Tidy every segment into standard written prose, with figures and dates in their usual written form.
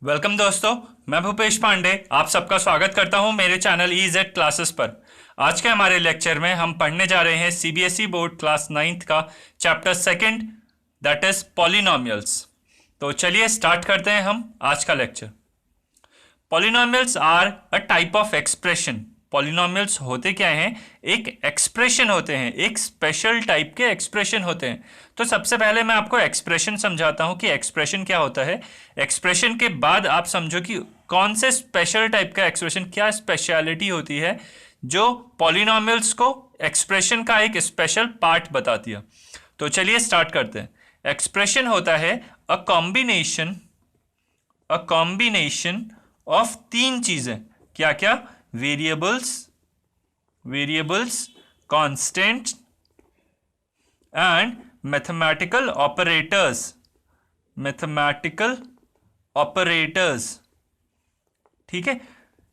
Welcome दोस्तों। मैं भूपेश पांडे आप सबका स्वागत करता हूं मेरे चैनल EZ क्लासेस पर। आज के हमारे लेक्चर में हम पढ़ने जा रहे हैं CBSE बोर्ड क्लास 9th का chapter second, that is polynomials. तो चलिए स्टार्ट करते हैं हम आज का lecture. Polynomials are a type of expression. Polynomials होते क्या हैं? एक एक्सप्रेशन होते हैं, एक स्पेशल टाइप के एक्सप्रेशन होते हैं। तो सबसे पहले मैं आपको एक्सप्रेशन समझाता हूं कि एक्सप्रेशन क्या होता है। एक्सप्रेशन के बाद आप समझो कि कौन से स्पेशल टाइप का एक्सप्रेशन, क्या स्पेशलिटी होती है जो पॉलिनोमियल्स को एक्सप्रेशन का एक स्पेशल पार्ट बताती है। तो चलिए स्टार्ट करते हैं। एक्सप्रेशन होता है अ कॉम्बिनेशन ऑफ तीन चीजें। क्या क्या? Variables, constant and mathematical operators. ठीक है,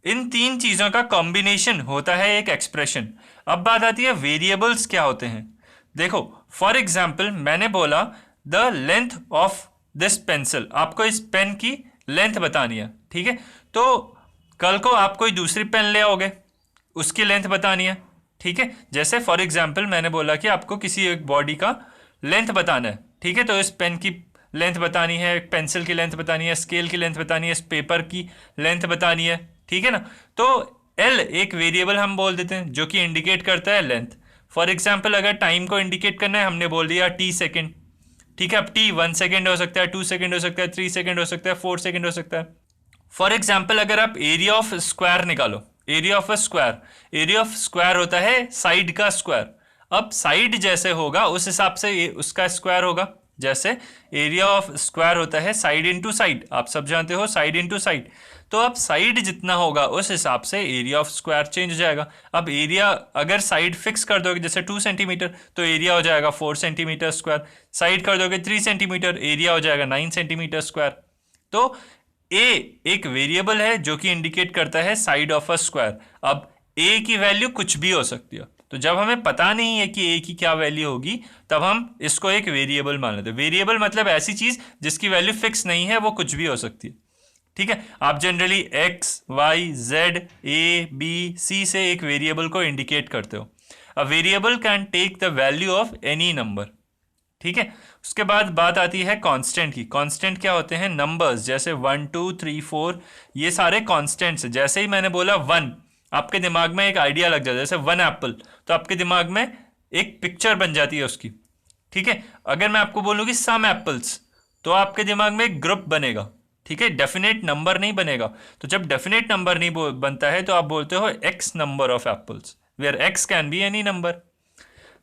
इन तीन चीजों का कॉम्बिनेशन होता है एक एक्सप्रेशन। अब बात आती है वेरिएबल्स क्या होते हैं। देखो, फॉर एग्जाम्पल मैंने बोला the length of this pencil, आपको इस पेन की लेंथ बतानी है। ठीक है, तो कल को आप कोई दूसरी पेन ले आओगे, उसकी लेंथ बतानी है। ठीक है, जैसे फॉर एग्जाम्पल मैंने बोला कि आपको किसी एक बॉडी का लेंथ बताना है। ठीक है, तो इस पेन की लेंथ बतानी है, पेंसिल की लेंथ बतानी है, स्केल की लेंथ बतानी है, इस पेपर की लेंथ बतानी है। ठीक है ना, तो एल एक वेरिएबल हम बोल देते हैं जो कि इंडिकेट करता है लेंथ। फॉर एग्जाम्पल अगर टाइम को इंडिकेट करना है, हमने बोल दिया टी सेकेंड। ठीक है, अब टी 1 सेकेंड हो सकता है, 2 सेकेंड हो सकता है, 3 सेकेंड हो सकता है, 4 सेकेंड हो सकता है। फॉर एग्जाम्पल अगर आप एरिया ऑफ स्क्वायर निकालो, एरिया ऑफ स्क्वायर होता है साइड का स्क्वायर। अब साइड जैसे होगा उस हिसाब से उसका स्क्वायर होगा। जैसे एरिया ऑफ स्क्वायर होता है साइड इंटू साइड, आप सब जानते हो साइड इंटू साइड। तो अब साइड जितना होगा उस हिसाब से एरिया ऑफ स्क्वायर चेंज हो जाएगा। अब एरिया अगर साइड फिक्स कर दोगे जैसे 2 सेंटीमीटर, तो एरिया हो जाएगा 4 सेंटीमीटर स्क्वायर। साइड कर दोगे 3 सेंटीमीटर, एरिया हो जाएगा 9 सेंटीमीटर स्क्वायर। तो ए एक वेरिएबल है जो कि इंडिकेट करता है साइड ऑफ अ स्क्वायर। अब ए की वैल्यू कुछ भी हो सकती है, तो जब हमें पता नहीं है कि ए की क्या वैल्यू होगी तब हम इसको एक वेरिएबल मान लेते हैं। वेरिएबल मतलब ऐसी चीज जिसकी वैल्यू फिक्स नहीं है, वो कुछ भी हो सकती है। ठीक है, आप generally x y z a b c से एक वेरिएबल को इंडिकेट करते हो। A variable can take the value of any number. ठीक है, उसके बाद बात आती है कांस्टेंट की। कांस्टेंट क्या होते हैं? नंबर्स, जैसे 1 2 3 4, ये सारे कांस्टेंट्स हैं। जैसे ही मैंने बोला 1, आपके दिमाग में एक आइडिया लग जाता है, जैसे 1 एप्पल, तो आपके दिमाग में एक पिक्चर बन जाती है उसकी। ठीक है, अगर मैं आपको बोलूँ कि सम एप्पल्स, तो आपके दिमाग में एक ग्रुप बनेगा। ठीक है, डेफिनेट नंबर नहीं बनेगा। तो जब डेफिनेट नंबर नहीं बनता है तो आप बोलते हो x number of apples, where x can be any number.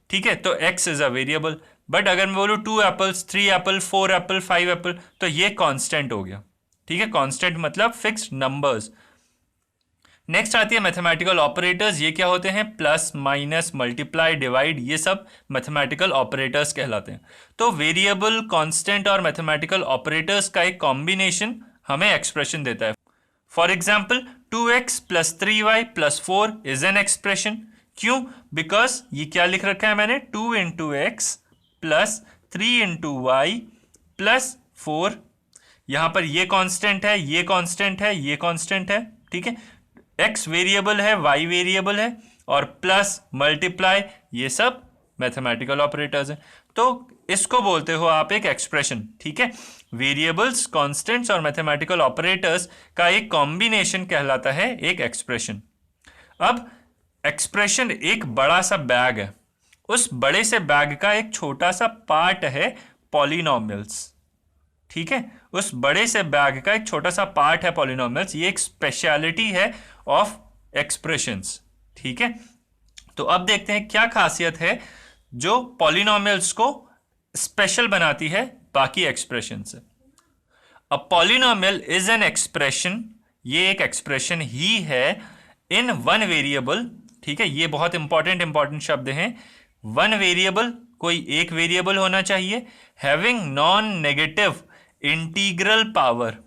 ठीक है, तो x is a variable. But अगर मैं बोलूँ 2 एप्पल्स, 3 एप्पल, 4 एप्पल, 5 एप्पल, तो ये कांस्टेंट हो गया। ठीक है, कांस्टेंट मतलब फिक्स्ड नंबर्स। नेक्स्ट आती है मैथमेटिकल ऑपरेटर्स। ये क्या होते हैं? प्लस, माइनस, मल्टीप्लाई, डिवाइड, ये सब मैथमेटिकल ऑपरेटर्स कहलाते हैं। तो वेरिएबल, कांस्टेंट और मैथमेटिकल ऑपरेटर्स का एक कॉम्बिनेशन हमें एक्सप्रेशन देता है। For example 2x plus 3y plus 4 is an expression. क्यों? बिकॉज ये क्या लिख रखा है मैंने, 2 into x plus 3 into y plus 4। यहां पर ये कांस्टेंट है, ये कांस्टेंट है, ये कांस्टेंट है। ठीक है, एक्स वेरिएबल है, वाई वेरिएबल है, और प्लस, मल्टीप्लाई, ये सब मैथमेटिकल ऑपरेटर्स हैं। तो इसको बोलते हो आप एक एक्सप्रेशन। ठीक है, वेरिएबल्स, कांस्टेंट्स और मैथमेटिकल ऑपरेटर्स का एक कॉम्बिनेशन कहलाता है एक एक्सप्रेशन। अब एक्सप्रेशन एक बड़ा सा बैग है, उस बड़े से बैग का एक छोटा सा पार्ट है पॉलिनोमियल्स। ठीक है, उस बड़े से बैग का एक छोटा सा पार्ट है पॉलिनोमियल्स। ये एक स्पेशलिटी है ऑफ एक्सप्रेशंस। ठीक है, तो अब देखते हैं क्या खासियत है जो पॉलिनोमियल्स को स्पेशल बनाती है बाकी एक्सप्रेशन से। अ पॉलिनोमियल इज एन एक्सप्रेशन, ये एक एक्सप्रेशन ही है इन वन वेरिएबल। ठीक है, ये बहुत इंपॉर्टेंट शब्द हैं। वन वेरिएबल, कोई एक वेरिएबल होना चाहिए, having non negative integral power.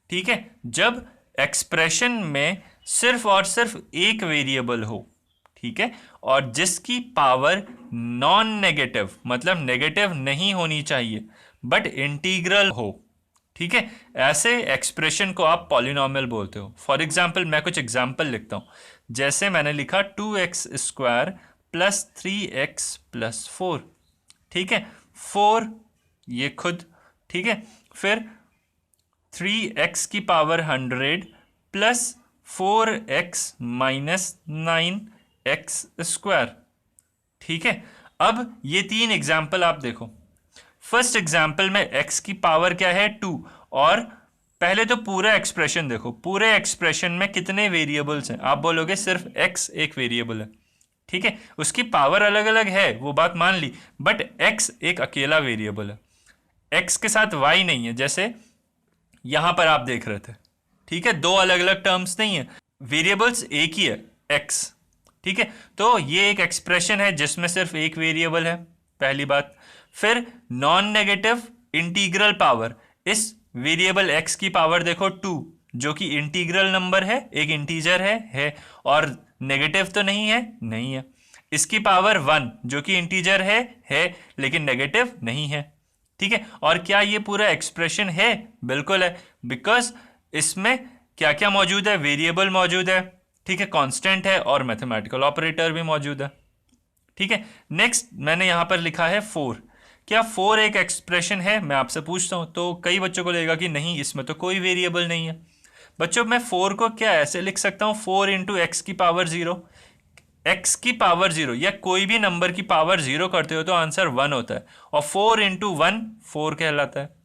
ठीक है, जब एक्सप्रेशन में सिर्फ और सिर्फ एक वेरिएबल हो, ठीक है, और जिसकी पावर नॉन नेगेटिव मतलब नेगेटिव नहीं होनी चाहिए बट इंटीग्रल हो। ठीक है, ऐसे एक्सप्रेशन को आप पॉलिनॉमियल बोलते हो। फॉर एग्जाम्पल मैं कुछ एग्जाम्पल लिखता हूँ, जैसे मैंने लिखा 2x² प्लस 3x प्लस 4, ठीक है, 4 ये खुद, ठीक है, फिर 3x की power 100 plus 4x minus 9x², ठीक है। अब ये तीन एग्जाम्पल आप देखो। फर्स्ट एग्जाम्पल में x की पावर क्या है 2, और पहले तो पूरा एक्सप्रेशन देखो, पूरे एक्सप्रेशन में कितने वेरिएबल्स हैं, आप बोलोगे सिर्फ x एक वेरिएबल है, ठीक है, उसकी पावर अलग अलग है वो बात मान ली, बट x एक अकेला वेरिएबल है, x के साथ y नहीं है, जैसे यहां पर आप देख रहे थे, ठीक है, दो अलग अलग टर्म्स नहीं है, वेरिएबल्स एक ही है x, ठीक है। तो ये एक एक्सप्रेशन है जिसमें सिर्फ एक वेरिएबल है, पहली बात। फिर नॉन नेगेटिव इंटीग्रल पावर, इस वेरिएबल x की पावर देखो 2, जो कि इंटीग्रल नंबर है, एक इंटीजर है, और नेगेटिव तो नहीं है, नहीं है। इसकी पावर 1 जो कि इंटीजर है लेकिन नेगेटिव नहीं है, ठीक है। और क्या ये पूरा एक्सप्रेशन है? बिल्कुल है, बिकॉज इसमें क्या क्या मौजूद है, वेरिएबल मौजूद है, ठीक है, कांस्टेंट है, और मैथमेटिकल ऑपरेटर भी मौजूद है, ठीक है। नेक्स्ट मैंने यहां पर लिखा है 4, क्या 4 एक एक्सप्रेशन है? मैं आपसे पूछता हूं, तो कई बच्चों को लगेगा कि नहीं, इसमें तो कोई वेरिएबल नहीं है। बच्चों मैं 4 को क्या ऐसे लिख सकता हूं, 4 इंटू एक्स की पावर 0, एक्स की पावर 0 या कोई भी नंबर की पावर 0 करते हो तो आंसर 1 होता है, और 4 इंटू 1 4 कहलाता है।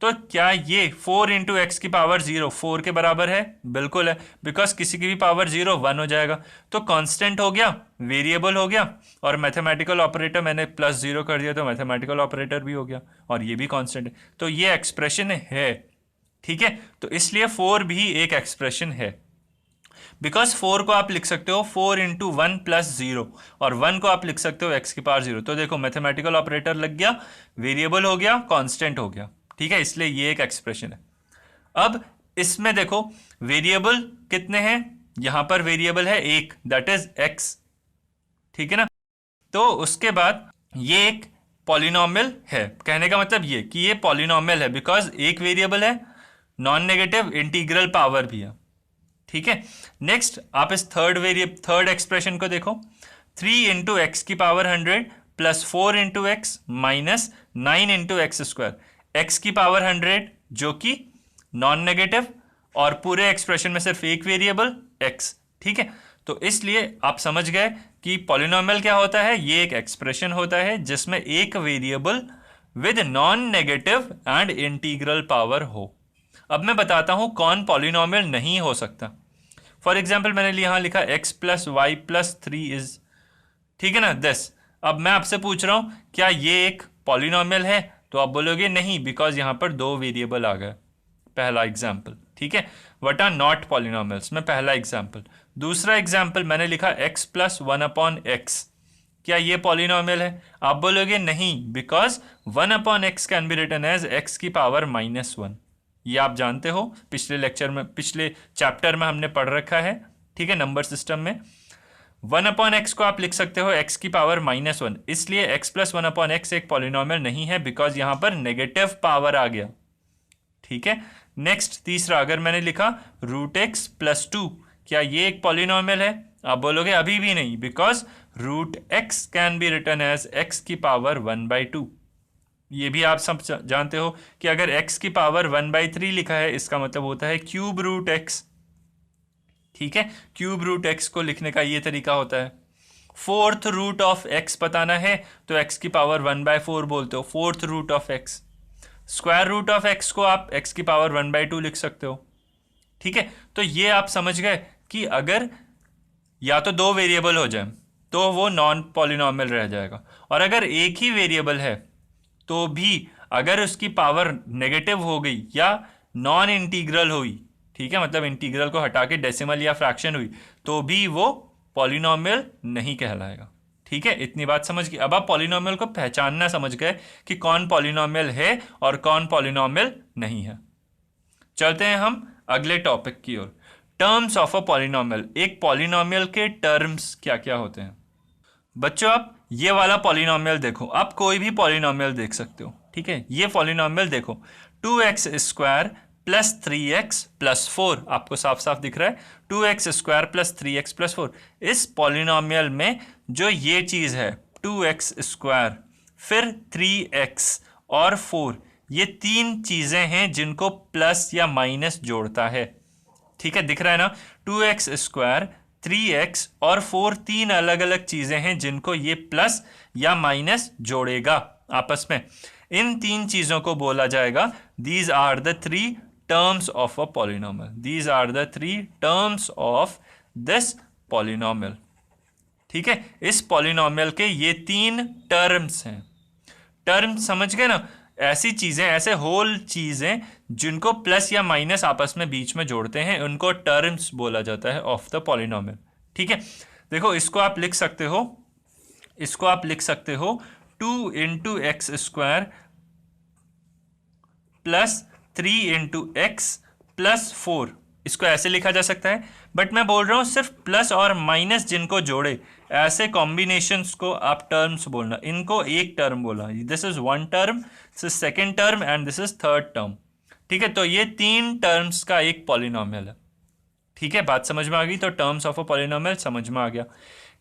तो क्या ये 4 इंटू एक्स की पावर 0 4 के बराबर है? बिल्कुल है, बिकॉज किसी की भी पावर 0 1 हो जाएगा, तो कांस्टेंट हो गया, वेरिएबल हो गया, और मैथमेटिकल ऑपरेटर मैंने प्लस 0 कर दिया तो मैथमेटिकल ऑपरेटर भी हो गया, और ये भी कांस्टेंट है, तो ये एक्सप्रेशन है, ठीक है। तो इसलिए 4 भी एक एक्सप्रेशन है, बिकॉज 4 को आप लिख सकते हो 4 इंटू 1 प्लस 0, और 1 को आप लिख सकते हो एक्स की पावर 0, तो देखो मैथमेटिकल ऑपरेटर लग गया, वेरिएबल हो गया, कांस्टेंट हो गया, ठीक है, इसलिए ये एक एक्सप्रेशन है। अब इसमें देखो वेरिएबल कितने हैं, यहां पर वेरिएबल है एक, दैट इज एक्स, ठीक है ना। तो उसके बाद ये एक पॉलिनॉमियल है, कहने का मतलब ये कि ये पॉलिनॉमियल है बिकॉज एक वेरिएबल है, नॉन नेगेटिव इंटीग्रल पावर भी है, ठीक है। नेक्स्ट आप इस थर्ड एक्सप्रेशन को देखो, 3 इंटू एक्स की power 100 plus 4 into x minus 9 into x², x की पावर 100 जो कि नॉन नेगेटिव, और पूरे एक्सप्रेशन में सिर्फ एक वेरिएबल x, ठीक है। तो इसलिए आप समझ गए कि पॉलिनॉमियल क्या होता है, ये एक एक्सप्रेशन होता है जिसमें एक variable with non negative and integral power हो। अब मैं बताता हूं कौन पॉलिनॉमियल नहीं हो सकता। फॉर एग्जाम्पल मैंने यहां लिखा x plus y plus 3 is, ठीक है ना, 10। अब मैं आपसे पूछ रहा हूं क्या ये एक पॉलिनॉमियल है, तो आप बोलोगे नहीं, बिकॉज यहां पर दो वेरिएबल आ गए, पहला एग्जाम्पल, ठीक है, वट आर नॉट पॉलिनॉमियल्स में पहला एग्जाम्पल। दूसरा एग्जाम्पल मैंने लिखा x प्लस 1/x, क्या ये पॉलिनॉमियल है? आप बोलोगे नहीं, because 1/x can be written as x की पावर -1, ये आप जानते हो, पिछले लेक्चर में, पिछले चैप्टर में हमने पढ़ रखा है, ठीक है, नंबर सिस्टम में 1/x को आप लिख सकते हो x की पावर -1, इसलिए x प्लस 1/x एक पॉलिनॉमियल नहीं है, बिकॉज यहां पर नेगेटिव पावर आ गया, ठीक है। नेक्स्ट तीसरा, अगर मैंने लिखा √x प्लस 2, क्या ये एक पॉलिनॉमियल है? आप बोलोगे अभी भी नहीं, because √x can be written as x की पावर 1/2, ये भी आप सब जानते हो कि अगर x की पावर 1/3 लिखा है इसका मतलब होता है क्यूब √x, ठीक है, क्यूब √x को लिखने का ये तरीका होता है। फोर्थ रूट ऑफ x बताना है तो x की पावर 1/4 बोलते हो, fourth root of x। Square root of x को आप x की पावर 1/2 लिख सकते हो, ठीक है। तो ये आप समझ गए कि अगर या तो दो वेरिएबल हो जाए तो वो नॉन पॉलिनॉमियल रह जाएगा, और अगर एक ही वेरिएबल है तो भी अगर उसकी पावर नेगेटिव हो गई या नॉन इंटीग्रल हुई, ठीक है, मतलब इंटीग्रल को हटा के डेसिमल या फ्रैक्शन हुई, तो भी वो पॉलिनॉमियल नहीं कहलाएगा, ठीक है। इतनी बात समझ गई। अब आप पॉलिनॉमियल को पहचानना समझ गए कि कौन पॉलिनॉमियल है और कौन पॉलिनॉमियल नहीं है। चलते हैं हम अगले टॉपिक की ओर, टर्म्स ऑफ अ पॉलिनॉमियल। एक पॉलिनॉमियल के टर्म्स क्या क्या होते हैं? बच्चों आप ये वाला पॉलिनॉमियल देखो, आप कोई भी पॉलिनॉमियल देख सकते हो, ठीक है, ये पॉलिनॉमियल देखो, 2x² प्लस 3x प्लस 4, आपको साफ साफ दिख रहा है 2x² प्लस 3x प्लस 4। इस पॉलिनोमियल में जो ये चीज़ है 2x², फिर 3x और 4, ये तीन चीज़ें हैं जिनको प्लस या माइनस जोड़ता है। ठीक है, दिख रहा है ना, 2x², 3x और 4 तीन अलग अलग चीज़ें हैं जिनको ये प्लस या माइनस जोड़ेगा आपस में। इन तीन चीज़ों को बोला जाएगा these are the 3 terms of a polynomial, these are the 3 terms of this polynomial. ठीक है, इस पॉलिनोमियल के ये 3 टर्म्स हैं। टर्म समझ गए ना, ऐसी चीज़ें, ऐसे होल चीज़ें जिनको प्लस या माइनस आपस में बीच में जोड़ते हैं, उनको टर्म्स बोला जाता है ऑफ द पॉलिनोमियल। ठीक है, देखो इसको आप लिख सकते हो, इसको आप लिख सकते हो 2 into x square plus 3 into x plus 4, इसको ऐसे लिखा जा सकता है। बट मैं बोल रहा हूँ सिर्फ प्लस और माइनस जिनको जोड़े, ऐसे कॉम्बिनेशंस को आप टर्म्स बोलना, इनको एक टर्म बोला। This is 1 term, this is 2nd term and this is 3rd term. ठीक है, तो ये 3 टर्म्स का एक पॉलिनोमियल है। ठीक है, बात समझ में आ गई, तो टर्म्स ऑफ अ पॉलिनोमियल समझ में आ गया।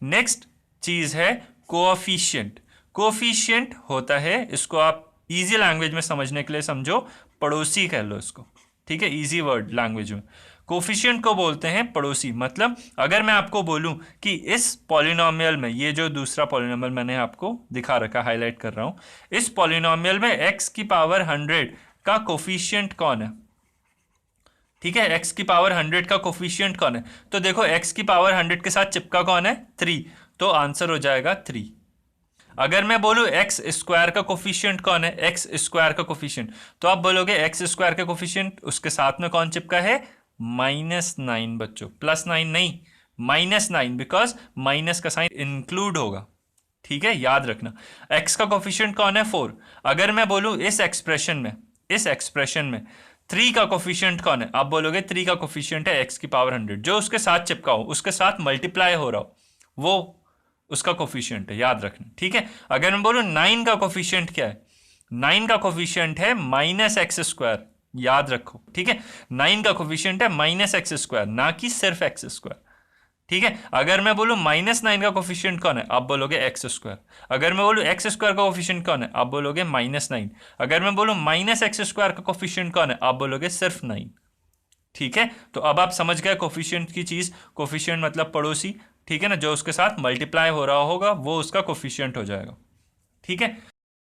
नेक्स्ट चीज है कोएफिशिएंट। कोएफिशिएंट होता है, इसको आप इजी लैंग्वेज में समझने के लिए समझो, पड़ोसी कह लो इसको। ठीक है, इजी वर्ड लैंग्वेज में कोफिशिएंट को बोलते हैं पड़ोसी। मतलब अगर मैं आपको बोलूं कि इस पॉलिनोमियल में, ये जो दूसरा पॉलिनोमियल मैंने आपको दिखा रखा, हाईलाइट कर रहा हूं, इस पॉलिनोमियल में x की पावर 100 का कोफिशिएंट कौन है? ठीक है, x की पावर 100 का कोफिशिएंट कौन है? तो देखो x की पावर 100 के साथ चिपका कौन है? 3, तो आंसर हो जाएगा 3। अगर मैं बोलूं एक्स स्क्वायर का कोफिशिएंट कौन है? एक्स स्क्वायर का कोफिशिएंट, तो आप बोलोगे एक्स स्क्वायर का कोफिशिएंट, उसके साथ में कौन चिपका है? -9 बच्चों, +9 नहीं, -9, बिकॉज माइनस का साइन इंक्लूड होगा। ठीक है, याद रखना। एक्स का कोफिशिएंट कौन है? 4। अगर मैं बोलूं इस एक्सप्रेशन में, इस एक्सप्रेशन में 3 का कोफिशिएंट कौन है? आप बोलोगे 3 का कोफिशिएंट है एक्स की पावर 100, जो उसके साथ चिपका हो, उसके साथ मल्टीप्लाई हो रहा हो, वो उसका कोफिशिएंट है, याद रखना। ठीक है, अगर मैं बोलूं 9 का कोफिशिएंट क्या है? 9 का कोफिशिएंट है -x², याद रखो। ठीक है, 9 का कोफिशिएंट है -x², ना कि सिर्फ x²। ठीक है, अगर मैं बोलूं -9 का कोफिशिएंट कौन है? आप बोलोगे x²। अगर मैं बोलूं x² का कोफिशिएंट कौन है? आप बोलोगे -9। अगर मैं बोलूं -x² का कोफिशिएंट कौन है? आप बोलोगे सिर्फ 9। ठीक है, तो अब आप समझ गए कोफिशिएंट की चीज। कोफिशिएंट मतलब पड़ोसी। ठीक है ना, जो उसके साथ मल्टीप्लाई हो रहा होगा वो उसका कोफिशिएंट हो जाएगा। ठीक है,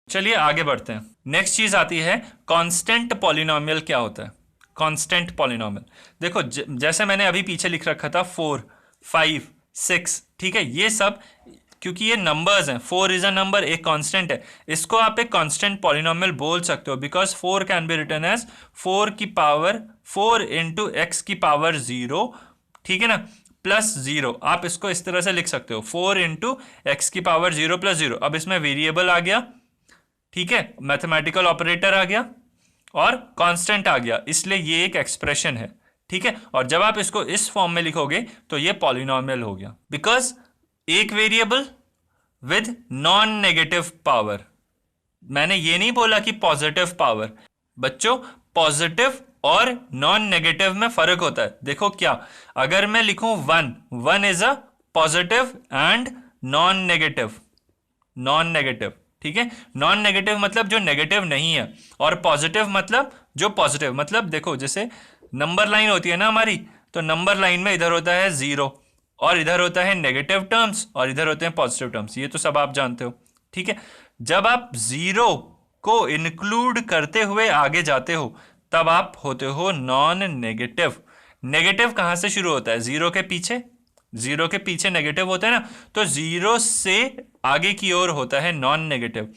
चलिए आगे बढ़ते हैं। नेक्स्ट चीज आती है कांस्टेंट पॉलिनोमियल। क्या होता है कांस्टेंट पॉलिनोमियल? देखो जैसे मैंने अभी पीछे लिख रखा था 4, 5, 6। ठीक है, ये सब क्योंकि ये नंबर्स हैं, 4 इज अ नंबर, एक कांस्टेंट है, इसको आप एक कांस्टेंट पॉलिनोमियल बोल सकते हो, because 4 can be written as 4 into x की पावर 0। ठीक है ना, +0, आप इसको इस तरह से लिख सकते हो, 4 इंटू एक्स की पावर 0 + 0। अब इसमें वेरिएबल आ गया, ठीक है, मैथमेटिकल ऑपरेटर आ गया और कांस्टेंट आ गया, इसलिए ये एक एक्सप्रेशन है। ठीक है, और जब आप इसको इस फॉर्म में लिखोगे तो ये पॉलिनोमियल हो गया, बिकॉज एक variable with non negative power. मैंने ये नहीं बोला कि पॉजिटिव पावर, बच्चों पॉजिटिव और नॉन नेगेटिव में फर्क होता है। देखो क्या, अगर मैं लिखूं 1 is a positive and non negative. ठीक है, नॉन नेगेटिव मतलब जो नेगेटिव नहीं है, और पॉजिटिव मतलब जो पॉजिटिव। मतलब देखो जैसे नंबर लाइन होती है ना हमारी, तो नंबर लाइन में इधर होता है 0 और इधर होता है नेगेटिव टर्म्स और इधर होते हैं पॉजिटिव टर्म्स, ये तो सब आप जानते हो। ठीक है, जब आप 0 को इंक्लूड करते हुए आगे जाते हो तब आप होते हो नॉन नेगेटिव। नेगेटिव कहां से शुरू होता है? 0 के पीछे, 0 के पीछे नेगेटिव होता है ना, तो 0 से आगे की ओर होता है नॉन नेगेटिव।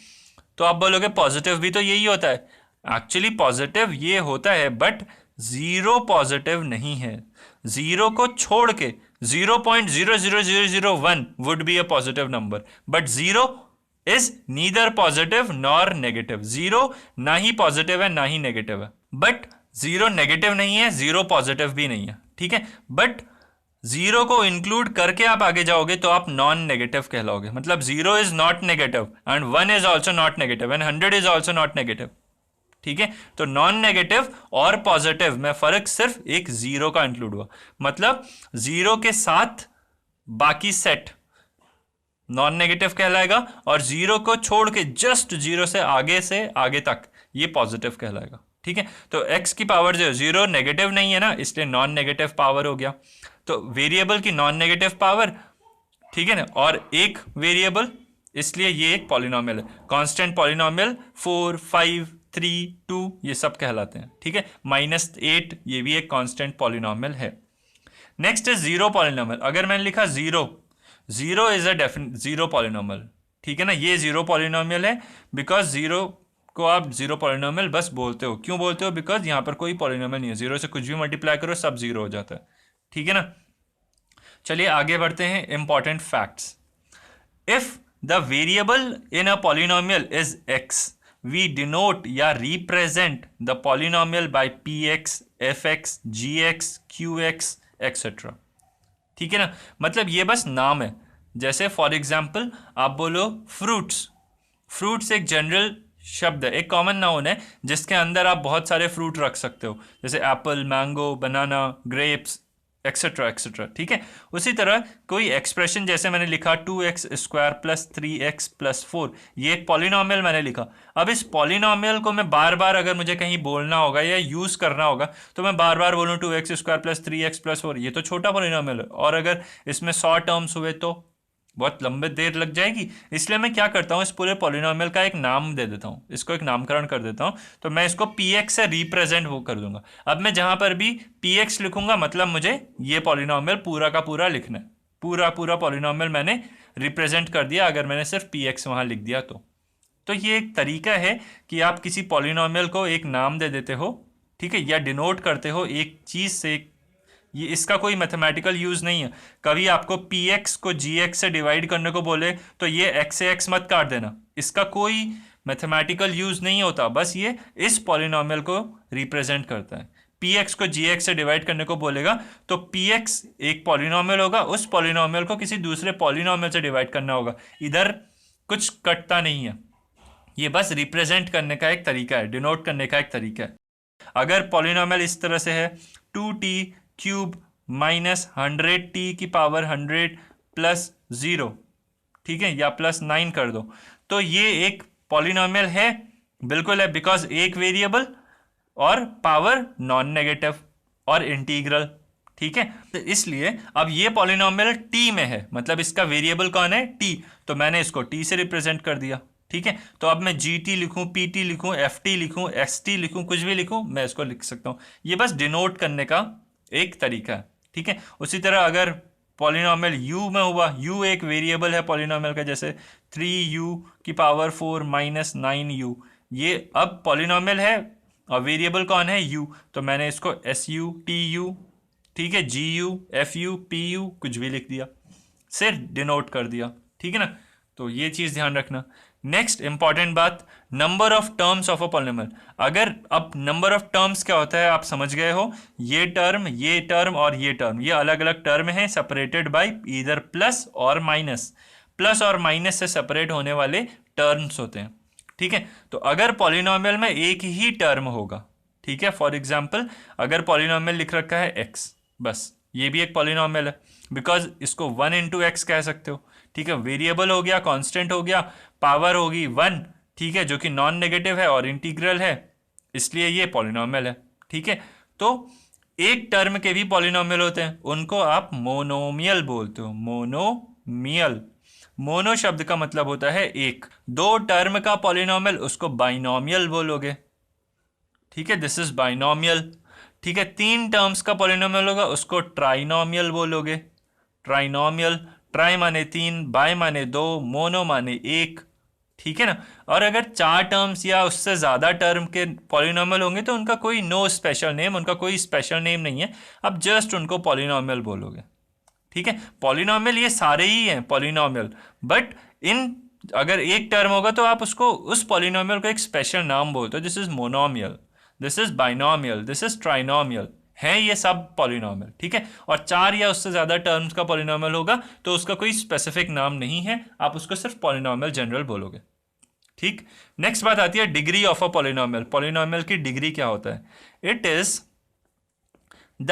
तो आप बोलोगे पॉजिटिव भी तो यही होता है। एक्चुअली पॉजिटिव ये होता है, बट 0 पॉजिटिव नहीं है। 0 को छोड़ के 0.00001 would be a positive number, but 0 is neither positive nor negative. 0 ना ही पॉजिटिव है ना ही नेगेटिव है, बट 0 नेगेटिव नहीं है, 0 पॉजिटिव भी नहीं है। ठीक है, बट 0 को इंक्लूड करके आप आगे जाओगे तो आप नॉन नेगेटिव कहलाओगे। मतलब 0 is not negative and 1 is also not negative and 100 is also not negative. ठीक है। तो नॉन नेगेटिव और पॉजिटिव में फर्क सिर्फ एक जीरो का इंक्लूड हुआ, मतलब जीरो के साथ बाकी सेट नॉन नेगेटिव कहलाएगा, और जीरो को छोड़ के जस्ट जीरो से आगे तक ये पॉजिटिव कहलाएगा, ठीक है। तो x की पावर जो जीरो नेगेटिव नहीं है ना, इसलिए नॉन नेगेटिव पावर हो गया। तो वेरिएबल की नॉन नेगेटिव पावर, ठीक है ना, और एक वेरिएबल, इसलिए ये एक पॉलिनोमियल है। कांस्टेंट पॉलिनोमियल 4, 5, 3, 2 ये सब कहलाते हैं, ठीक है। -8 ये भी एक कांस्टेंट पॉलिनोमियल है। Next is zero polynomial. अगर मैंने लिखा zero is a definite zero polynomial, ठीक है ना, ये जीरो पॉलिनोमियल है। बिकॉज जीरो को आप जीरो पॉलिनोमियल बस बोलते हो, क्यों बोलते हो? बिकॉज यहाँ पर कोई पॉलिनोमियल नहीं है, जीरो से कुछ भी मल्टीप्लाई करो सब जीरो हो जाता है, ठीक है ना। चलिए आगे बढ़ते हैं। Important facts. If the variable in a polynomial is x, we denote या represent the polynomial by p x, f x, g x, q x etcetera, ठीक है ना। मतलब ये बस नाम है। जैसे फॉर एग्जाम्पल आप बोलो फ्रूट्स। फ्रूट्स एक जनरल शब्द है, एक कॉमन नाउन है जिसके अंदर आप बहुत सारे फ्रूट रख सकते हो, जैसे एप्पल, मैंगो, बनाना, ग्रेप्स एक्सेट्रा एक्सेट्रा, ठीक है। उसी तरह कोई एक्सप्रेशन जैसे मैंने लिखा 2x² + 3x + 4, ये एक पॉलिनोमियल मैंने लिखा। अब इस पॉलिनोमियल को मैं बार बार अगर मुझे कहीं बोलना होगा या यूज़ करना होगा तो मैं बार बार बोलूँ 2x² + 3x + 4, ये तो छोटा पॉलिनोमियल है। और अगर इसमें 100 टर्म्स हुए तो बहुत लंबे देर लग जाएगी। इसलिए मैं क्या करता हूँ, इस पूरे पॉलिनोमियल का एक नाम दे देता हूँ, इसको एक नामकरण कर देता हूँ। तो मैं इसको px से रिप्रेजेंट वो कर दूंगा। अब मैं जहाँ पर भी px लिखूंगा मतलब मुझे ये पॉलिनोमियल पूरा का पूरा लिखना है। पूरा पॉलिनोमियल मैंने रिप्रेजेंट कर दिया अगर मैंने सिर्फ px वहाँ लिख दिया तो ये एक तरीका है कि आप किसी पॉलिनोमियल को एक नाम दे देते हो, ठीक है, या डिनोट करते हो एक चीज़ से। ये इसका कोई मैथमेटिकल यूज़ नहीं है। कभी आपको px को gx से डिवाइड करने को बोले तो ये x से x मत काट देना, इसका कोई मैथमेटिकल यूज़ नहीं होता, बस ये इस पॉलिनोमियल को रिप्रेजेंट करता है। px को gx से डिवाइड करने को बोलेगा तो px एक पॉलिनोमियल होगा, उस पॉलिनोमियल को किसी दूसरे पॉलिनोमियल से डिवाइड करना होगा। इधर कुछ कटता नहीं है, ये बस रिप्रेजेंट करने का एक तरीका है, डिनोट करने का एक तरीका है। अगर पॉलिनोमियल इस तरह से है 2t³ -100t⁻100 + 0, ठीक है, या +9 कर दो, तो ये एक पॉलिनोमियल है, बिल्कुल है। बिकॉज एक वेरिएबल और पावर नॉन नेगेटिव और इंटीग्रल, ठीक है। तो इसलिए अब ये पॉलिनोमियल t में है, मतलब इसका वेरिएबल कौन है? t, तो मैंने इसको t से रिप्रेजेंट कर दिया, ठीक है। तो अब मैं gt लिखूं, pt लिखूं, ft लिखूं, xt लिखूं, कुछ भी लिखूं, मैं इसको लिख सकता हूं। ये बस डिनोट करने का एक तरीका है, ठीक है। उसी तरह अगर पॉलिनोमियल u में हुआ, u एक वेरिएबल है पॉलिनोमियल का, जैसे 3u⁴ - 9u, ये अब पॉलिनोमियल है और वेरिएबल कौन है? u, तो मैंने इसको su, tu, ठीक है, gu, fu, pu कुछ भी लिख दिया, सिर्फ डिनोट कर दिया, ठीक है ना। तो ये चीज़ ध्यान रखना। नेक्स्ट इंपॉर्टेंट बात, number of terms of a polynomial. अगर अब नंबर ऑफ टर्म्स क्या होता है आप समझ गए हो, ये टर्म और ये टर्म, ये अलग अलग टर्म हैं सेपरेटेड बाय ईदर प्लस और माइनस। प्लस और माइनस से सेपरेट होने वाले टर्म्स होते हैं, ठीक है। तो अगर पॉलिनोमियल में एक ही टर्म होगा, ठीक है, फॉर एग्जाम्पल अगर पॉलिनोमियल लिख रखा है x, बस ये भी एक पॉलिनोमियल है, बिकॉज इसको 1 × x कह सकते हो, ठीक है। वेरिएबल हो गया, कांस्टेंट हो गया, पावर होगी 1, ठीक है, जो कि नॉन नेगेटिव है और इंटीग्रल है, इसलिए ये पॉलिनोमियल है, ठीक है। तो एक टर्म के भी पॉलिनोमियल होते हैं, उनको आप मोनोमियल बोलते हो, मोनोमियल। मोनो शब्द का मतलब होता है एक। दो टर्म का पॉलिनोमियल उसको बाइनोमियल बोलोगे, ठीक है, दिस इज बाइनोमियल, ठीक है। 3 टर्म्स का पॉलिनोमियल होगा उसको ट्राइनोमियल बोलोगे, ट्राइनोमियल। ट्राई माने 3, बाय माने 2, मोनो माने 1, ठीक है ना। और अगर 4 टर्म्स या उससे ज़्यादा टर्म के पॉलिनोमियल होंगे तो उनका कोई नो स्पेशल नेम, उनका कोई स्पेशल नेम नहीं है, आप जस्ट उनको पॉलिनोमियल बोलोगे, ठीक है। पॉलिनोमियल ये सारे ही हैं पॉलिनोमियल, बट अगर एक टर्म होगा तो आप उसको उस पॉलिनोमियल को एक स्पेशल नाम बोलते हो। This is monomial, this is binomial, this is trinomial, हैं ये सब पॉलिनोमियल, ठीक है। और 4 या उससे ज़्यादा टर्म्स का पॉलिनोमियल होगा तो उसका कोई स्पेसिफिक नाम नहीं है, आप उसको सिर्फ पॉलिनोमियल जनरल बोलोगे, ठीक, नेक्स्ट बात आती है degree of a polynomial. Polynomial की डिग्री क्या होता है? It is the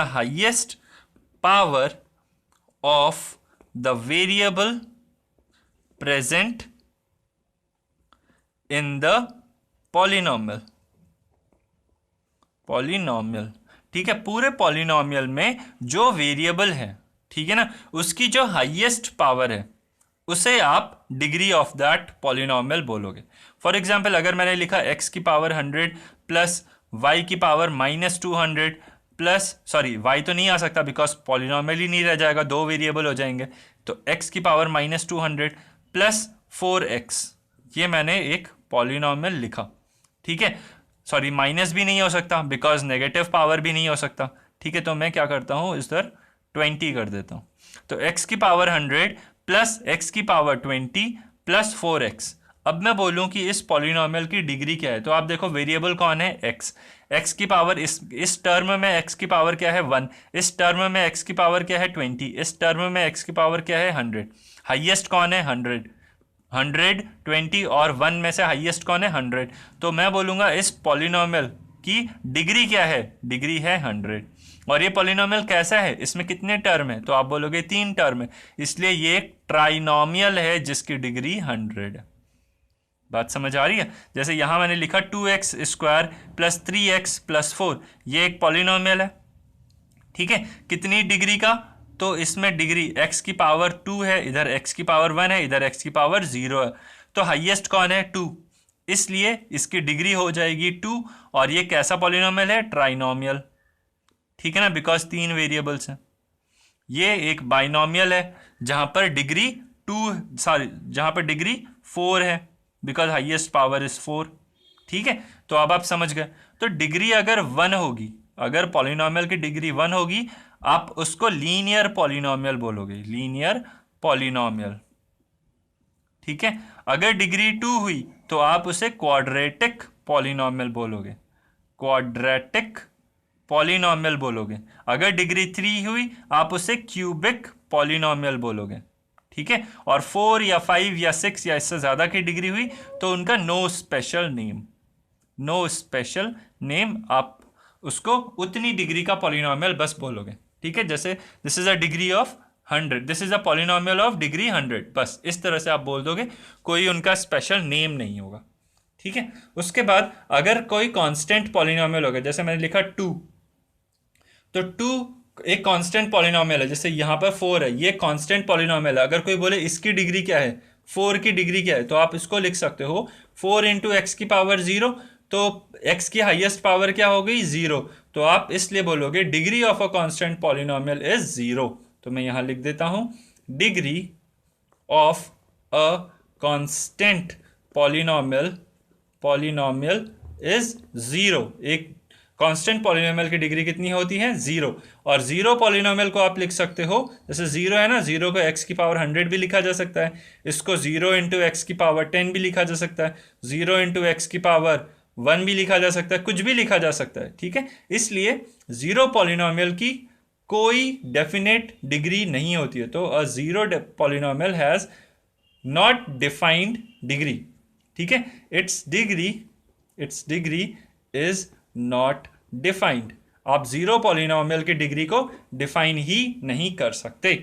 highest power of the variable present in the polynomial. ठीक है, पूरे पॉलिनोमियल में जो वेरिएबल है, ठीक है ना, उसकी जो हाईएस्ट पावर है उसे आप डिग्री ऑफ दैट पॉलिनोमियल बोलोगे। फॉर एग्जांपल, अगर मैंने लिखा x की पावर 100 प्लस y की पावर -200 प्लस, सॉरी y तो नहीं आ सकता बिकॉज पॉलिनोमियल ही नहीं रह जाएगा, दो वेरिएबल हो जाएंगे, तो x की पावर -200 प्लस 4x, ये मैंने एक पॉलिनोमियल लिखा। ठीक है, सॉरी माइनस भी नहीं हो सकता बिकॉज नेगेटिव पावर भी नहीं हो सकता। ठीक है, तो मैं क्या करता हूँ, इधर 20 कर देता हूँ। तो x की पावर 100 प्लस x की पावर 20 प्लस 4x। अब मैं बोलूँ कि इस पॉलिनोमियल की डिग्री क्या है, तो आप देखो वेरिएबल कौन है, x की पावर, इस टर्म में x की पावर क्या है 1, इस टर्म में x की पावर क्या है 20, इस टर्म में x की पावर क्या है 100। हाईएस्ट कौन है 100, 20 और 1 में से हाईएस्ट कौन है 100। तो मैं बोलूँगा इस पॉलिनोमियल की डिग्री क्या है, डिग्री है 100। और ये पॉलिनोमियल कैसा है, इसमें कितने टर्म है, तो आप बोलोगे 3 टर्म है, इसलिए ये एक ट्राइनोमियल है जिसकी डिग्री 100 है। बात समझ आ रही है? जैसे यहाँ मैंने लिखा 2x square plus 3x plus 4, ये एक पॉलिनोमियल है। ठीक है, कितनी डिग्री का, तो इसमें डिग्री x की पावर 2 है, इधर x की पावर 1 है, इधर x की पावर 0 है, तो हाईएस्ट कौन है 2, इसलिए इसकी डिग्री हो जाएगी 2। और ये कैसा पॉलिनोमियल है, ट्राइनोमियल। ठीक है ना, बिकॉज 3 वेरिएबल्स हैं। ये एक बाइनोमियल है जहां पर डिग्री 4 है बिकॉज हाईएस्ट पावर इज 4। ठीक है, तो अब आप समझ गए। तो डिग्री अगर 1 होगी, अगर पॉलिनोमियल की डिग्री 1 होगी, आप उसको लीनियर पॉलिनोमियल बोलोगे, लीनियर पॉलिनोमियल। ठीक है, अगर डिग्री 2 हुई तो आप उसे क्वाड्रेटिक पॉलिनोमियल बोलोगे, क्वाड्रेटिक पॉलिनोमियल बोलोगे। अगर डिग्री 3 हुई आप उसे क्यूबिक पॉलिनोमियल बोलोगे। ठीक है, और 4 या 5 या 6 या इससे ज़्यादा की डिग्री हुई तो उनका नो स्पेशल नेम, आप उसको उतनी डिग्री का पॉलिनोमियल बस बोलोगे। ठीक है, जैसे this is a degree of 100, this is a polynomial of degree 100, बस इस तरह से आप बोल दोगे, कोई उनका स्पेशल नेम नहीं होगा। ठीक है, उसके बाद अगर कोई कांस्टेंट पॉलिनोमियल होगा, जैसे मैंने लिखा 2, तो 2 एक कांस्टेंट पॉलिनोमियल है, जैसे यहाँ पर 4 है, ये कांस्टेंट पॉलिनोमियल है। अगर कोई बोले इसकी डिग्री क्या है, 4 की डिग्री क्या है, तो आप इसको लिख सकते हो 4 इंटू एक्स की पावर 0, तो x की हाईएस्ट पावर क्या हो गई 0, तो आप इसलिए बोलोगे degree of a constant polynomial is 0। तो मैं यहां लिख देता हूं degree of a constant polynomial is 0। एक कांस्टेंट पॉलिनोमियल की डिग्री कितनी होती है 0। और 0 पॉलिनोमियल को आप लिख सकते हो, जैसे 0 है ना, 0 को x की पावर 100 भी लिखा जा सकता है, इसको 0 इंटू एक्स की पावर 10 भी लिखा जा सकता है, 0 इंटू एक्स की पावर 1 भी लिखा जा सकता है, कुछ भी लिखा जा सकता है। ठीक है, इसलिए 0 पॉलिनोमियल की कोई डेफिनेट डिग्री नहीं होती है, तो अ 0 polynomial has not defined degree. ठीक है, it's degree is not defined. आप 0 पॉलिनोमियल की डिग्री को डिफाइन ही नहीं कर सकते।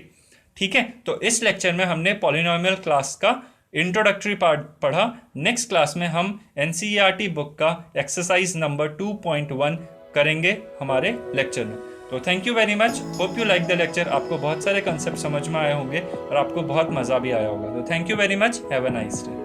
ठीक है, तो इस लेक्चर में हमने पॉलिनोमियल क्लास का इंट्रोडक्टरी पार्ट पढ़ा। नेक्स्ट क्लास में हम एनसीईआरटी बुक का एक्सरसाइज नंबर 2.1 करेंगे हमारे लेक्चर में। तो thank you very much, hope you like the lecture. आपको बहुत सारे कंसेप्ट समझ में आए होंगे और आपको बहुत मज़ा भी आया होगा। तो thank you very much, have a nice day.